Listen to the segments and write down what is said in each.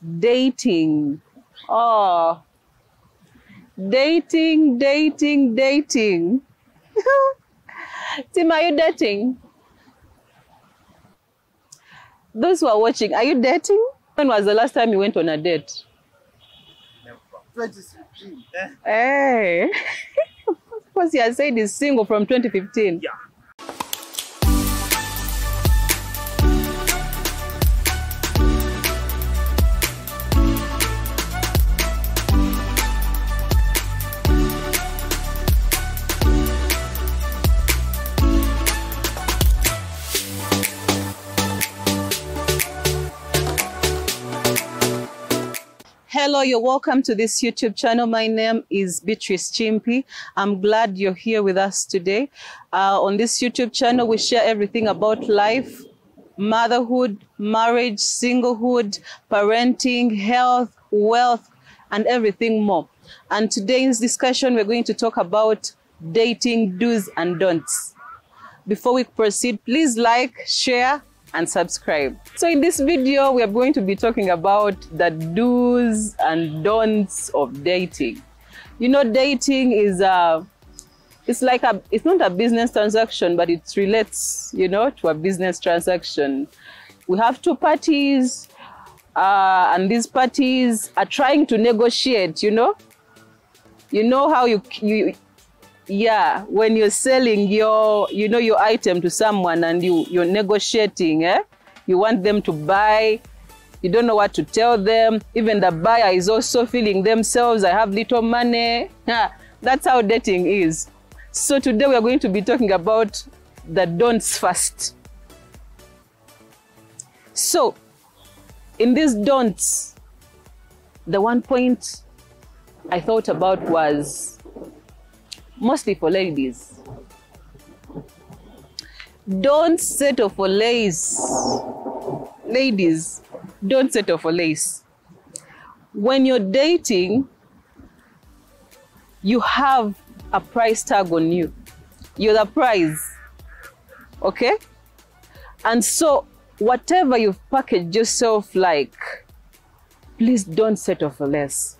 Dating. Oh, dating. Tim, are you dating? Those who are watching, are you dating? When was the last time you went on a date? 2015. Hey. Of course, he has said he's single from 2015. Yeah. Hello, you're welcome to this YouTube channel. My name is Beatrice Chimpi. I'm glad you're here with us today. On this YouTube channel, we share everything about life, motherhood, marriage, singlehood, parenting, health, wealth, and everything more. And today's discussion, we're going to talk about dating do's and don'ts. Before we proceed, please like, share, and subscribe. So in this video, we are going to be talking about the do's and don'ts of dating. You know, dating is it's not a business transaction, but it relates, you know, to a business transaction. We have two parties, and these parties are trying to negotiate, you know how when you're selling your item to someone and you're negotiating, you want them to buy, you don't know what to tell them. Even the buyer is also feeling themselves, I have little money. That's how dating is. So today we are going to be talking about the don'ts first. So in these don'ts, the one point I thought about was mostly for ladies. Don't settle for less. Ladies, don't settle for less. When you're dating, you have a price tag on you. You're the prize. Okay? And so, whatever you've packaged yourself like, please don't settle for less.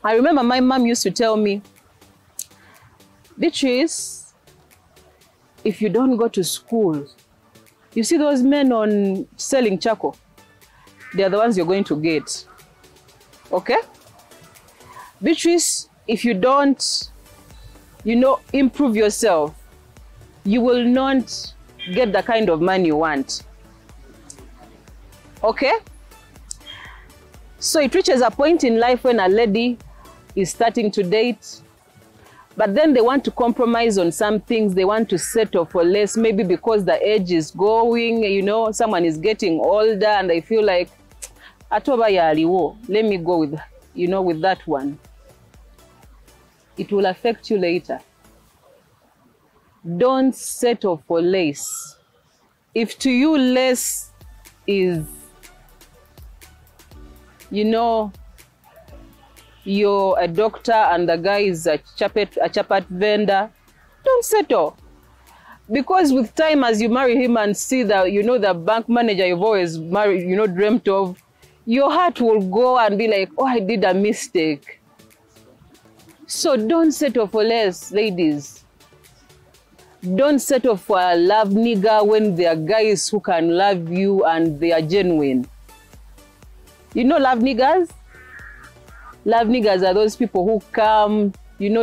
I remember my mom used to tell me, Beatrice, if you don't go to school, you see those men on selling charcoal, they are the ones you're going to get. Okay? Beatrice, if you don't, improve yourself, you will not get the kind of money you want. Okay? So it reaches a point in life when a lady is starting to date, but then they want to compromise on some things. They want to settle for less, maybe because the age is going, someone is getting older and they feel like, let me go with, with that one. It will affect you later. Don't settle for less. If to you less is, you're a doctor and the guy is a chapat vendor, don't settle. Because with time, as you marry him and see the bank manager you've always dreamt of, your heart will go and be like, oh, I did a mistake. So don't settle for less, ladies. Don't settle for a love nigga when there are guys who can love you and they are genuine. You know love niggas? Love niggas are those people who come,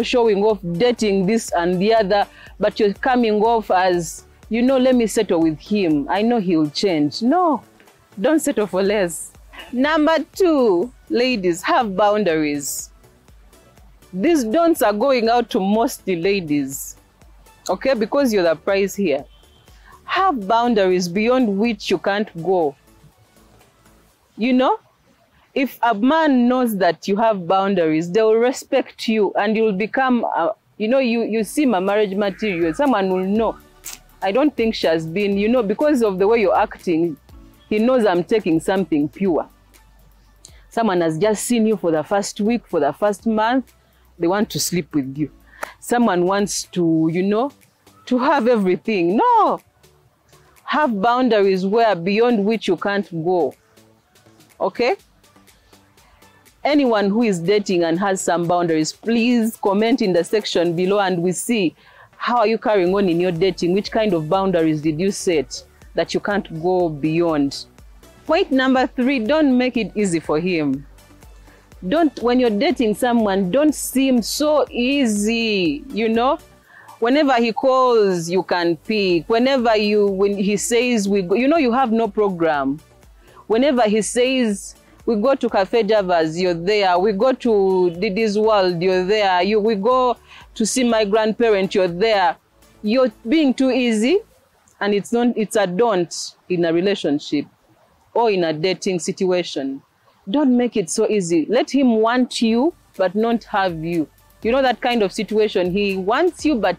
showing off, dating this and the other, but you're coming off as, let me settle with him. I know he'll change. No, don't settle for less. Number 2, ladies, have boundaries. These don'ts are going out to mostly ladies, okay, because you're the prize here. Have boundaries beyond which you can't go. If a man knows that you have boundaries, they will respect you and you'll become, you seem a marriage material. Someone will know, I don't think she has been, because of the way you're acting, he knows I'm taking something pure. Someone has just seen you for the first week, for the first month, they want to sleep with you. Someone wants to, to have everything. No. Have boundaries beyond which you can't go. Okay? Anyone who is dating and has some boundaries, please comment in the section below and we see how are you carrying on in your dating. Which kind of boundaries did you set that you can't go beyond? Point number 3, don't make it easy for him. When you're dating someone, don't seem so easy, you know. Whenever he calls, you can pick. When he says we go, you know, you have no program. Whenever he says we go to Cafe Javas, you're there. We go to Didi's World, you're there. We go to see my grandparent, you're there. You're being too easy, and it's a don't in a relationship or in a dating situation. Don't make it so easy. Let him want you, but not have you. You know that kind of situation. He wants you, but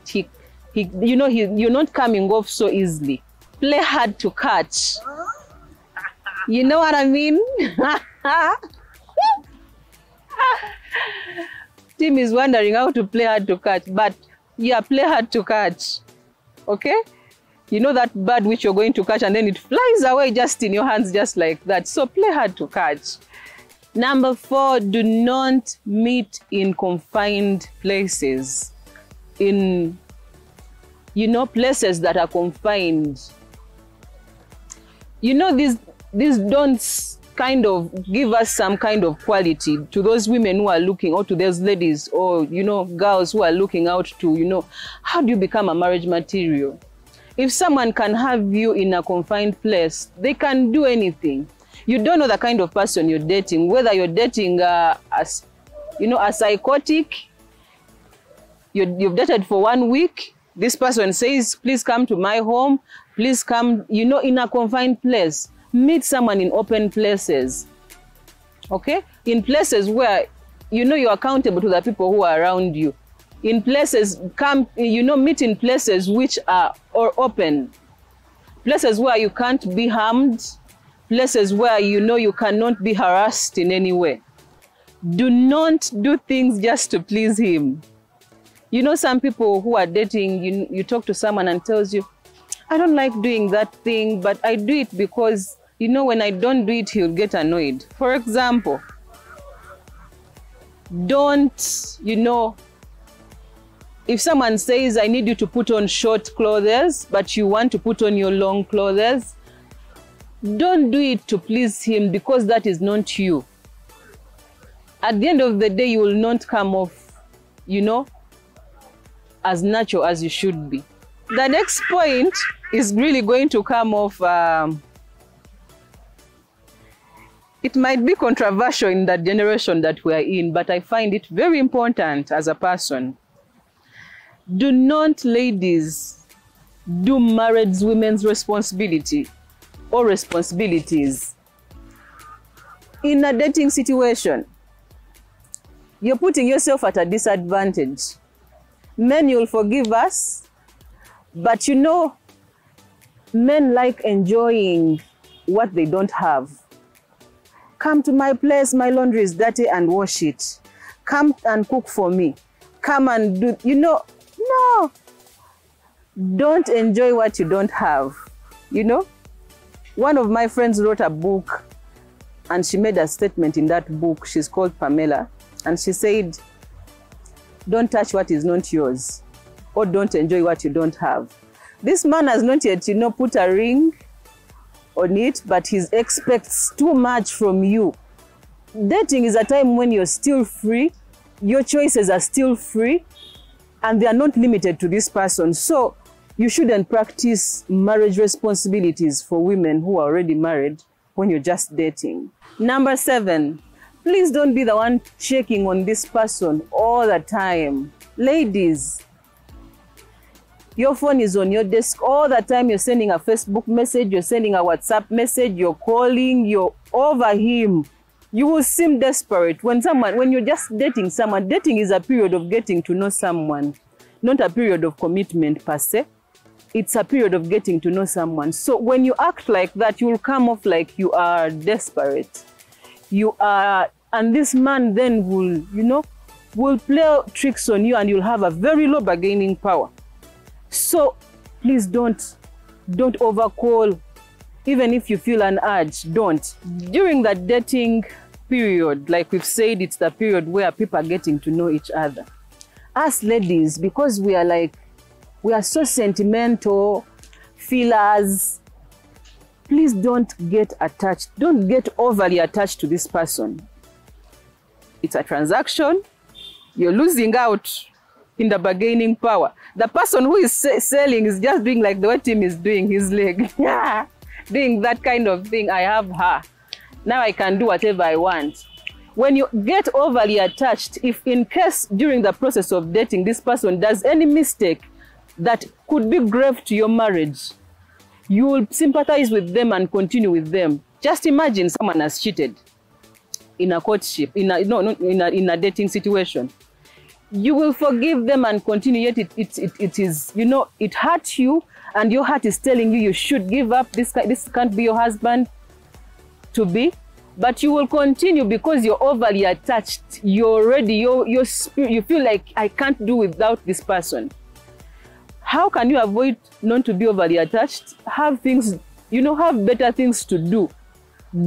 you're not coming off so easily. Play hard to catch. You know what I mean? Tim is wondering how to play hard to catch, but yeah, play hard to catch. Okay? You know that bird which you're going to catch and then it flies away just in your hands, just like that. So play hard to catch. Number 4, do not meet in confined places. In, you know, places that are confined. You know, these don'ts kind of give us some kind of quality to those women who are looking, or to those ladies, or, you know, girls who are looking out to, you know, how do you become a marriage material? If someone can have you in a confined place, they can do anything. You don't know the kind of person you're dating, whether you're dating a psychotic. You've dated for 1 week. This person says, please come to my home. Please come, you know, in a confined place. Meet someone in open places. Okay? In places where, you know, you're accountable to the people who are around you. In places, meet in places which are open. Places where you can't be harmed. Places where you know you cannot be harassed in any way. Do not do things just to please him. You know, some people who are dating, you talk to someone and tells you, I don't like doing that thing, but I do it because, you know, when I don't do it, he'll get annoyed. For example, don't, you know, if someone says, I need you to put on short clothes, but you want to put on your long clothes, don't do it to please him, because that is not you. At the end of the day, you will not come off, you know, as natural as you should be. The next point is really going to come off, it might be controversial in the generation that we are in, but I find it very important as a person. Do not, ladies, do married women's responsibility or responsibilities in a dating situation. You're putting yourself at a disadvantage. Men, you'll forgive us, but you know, men like enjoying what they don't have. Come to my place, my laundry is dirty, and wash it. Come and cook for me. Come and do, you know, no. Don't enjoy what you don't have, you know. One of my friends wrote a book, and she made a statement in that book. She's called Pamela, and she said, don't touch what is not yours, or don't enjoy what you don't have. This man has not yet, you know, put a ring on it, but he expects too much from you. Dating is a time when you're still free, your choices are still free, and they are not limited to this person. So you shouldn't practice marriage responsibilities for women who are already married when you're just dating. Number 7, please don't be the one checking on this person all the time. Ladies, your phone is on your desk all the time. You're sending a Facebook message, you're sending a WhatsApp message, you're calling, you're over him. You will seem desperate when you're just dating someone. Dating is a period of getting to know someone, not a period of commitment per se. It's a period of getting to know someone. So when you act like that, you will come off like you are desperate. You are, and this man then will, you know, will play tricks on you, and you'll have a very low bargaining power. So please don't overcall. Even if you feel an urge, don't. During that dating period, like we've said, it's the period where people are getting to know each other. Us ladies, because we are so sentimental, feelers, please don't get attached. Don't get overly attached to this person. It's a transaction. You're losing out in the bargaining power. The person who is selling is just doing like the way Tim is doing his leg. Doing that kind of thing. I have her. Now I can do whatever I want. When you get overly attached, if in case during the process of dating, this person does any mistake that could be grave to your marriage, you will sympathize with them and continue with them. Just imagine someone has cheated in a courtship, in a dating situation. You will forgive them and continue, yet it is, you know, it hurts you and your heart is telling you should give up, this can't be your husband to be. But you will continue because you're overly attached. You're already, your spirit, you feel like I can't do without this person. How can you avoid not to be overly attached? Have things, you know, have better things to do.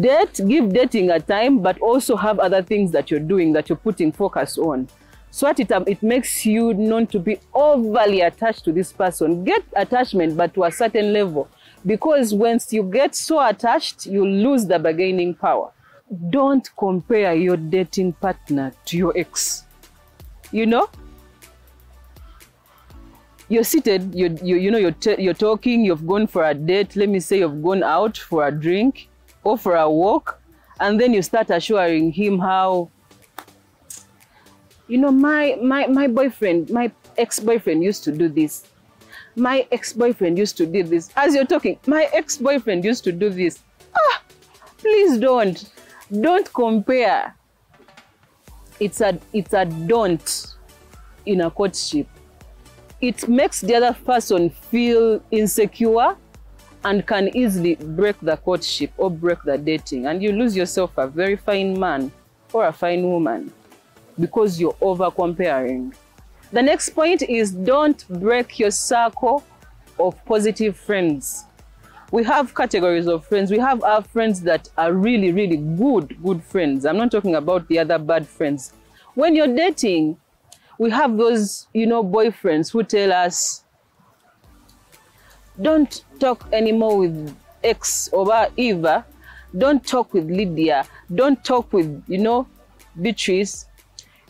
Date, give dating a time, but also have other things that you're doing, that you're putting focus on. So that it makes you not to be overly attached to this person. Get attachment, but to a certain level. Because once you get so attached, you lose the bargaining power. Don't compare your dating partner to your ex. You know? You're seated, you're talking, you've gone for a date. Let me say you've gone out for a drink or for a walk. And then you start assuring him how, you know, my boyfriend, my ex-boyfriend used to do this. My ex-boyfriend used to do this. As you're talking, my ex-boyfriend used to do this. Please don't. Don't compare. It's a don't in a courtship. It makes the other person feel insecure and can easily break the courtship or break the dating. And you lose yourself a very fine man or a fine woman because you're over comparing. The next point is don't break your circle of positive friends. We have categories of friends. We have our friends that are really, really good friends. I'm not talking about the other bad friends. When you're dating, we have those, you know, boyfriends who tell us, don't talk anymore with X or Eva. Don't talk with Lydia. Don't talk with, you know, Beatrice.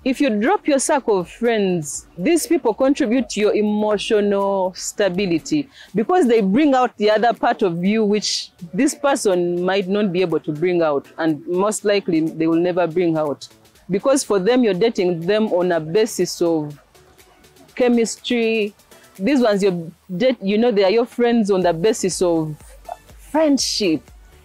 If you drop your circle of friends, these people contribute to your emotional stability because they bring out the other part of you which this person might not be able to bring out, and most likely they will never bring out. Because for them, you're dating them on a basis of chemistry. These ones you know, they are your friends on the basis of friendship.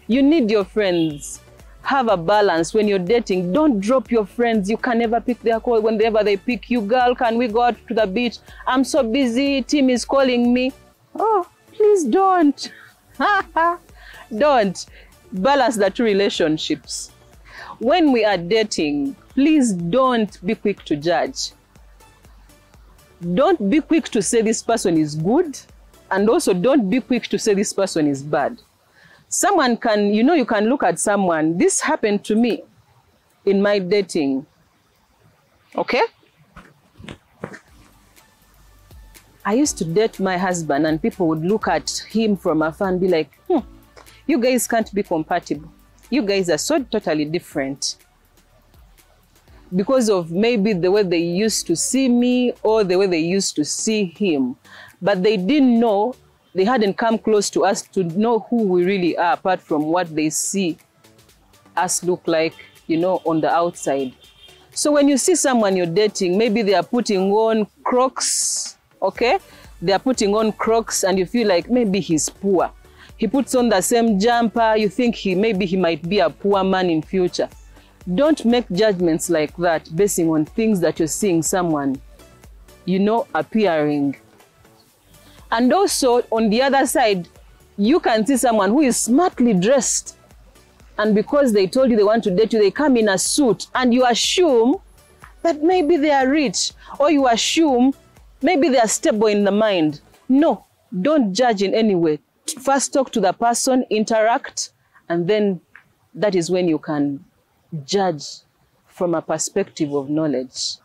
You need your friends. Have a balance when you're dating. Don't drop your friends. You can never pick their call. Whenever they pick you, girl, can we go out to the beach? I'm so busy. Tim is calling me. Oh, please don't. Don't. Balance the two relationships. When we are dating, please don't be quick to judge. Don't be quick to say this person is good, and also don't be quick to say this person is bad. Someone can, you know, you can look at someone. This happened to me in my dating. Okay? I used to date my husband and people would look at him from afar and be like, you guys can't be compatible. You guys are so totally different. Because of maybe the way they used to see me or the way they used to see him. But they didn't know, they hadn't come close to us to know who we really are apart from what they see us look like, you know, on the outside. So when you see someone you're dating, maybe they are putting on Crocs, okay? They are putting on Crocs and you feel like maybe he's poor. He puts on the same jumper, you think maybe he might be a poor man in future. Don't make judgments like that basing on things that you're seeing someone, you know, appearing. And also, on the other side, you can see someone who is smartly dressed. And because they told you they want to date you, they come in a suit. And you assume that maybe they are rich. Or you assume maybe they are stable in the mind. No, don't judge in any way. First talk to the person, interact, and then that is when you can judge from a perspective of knowledge.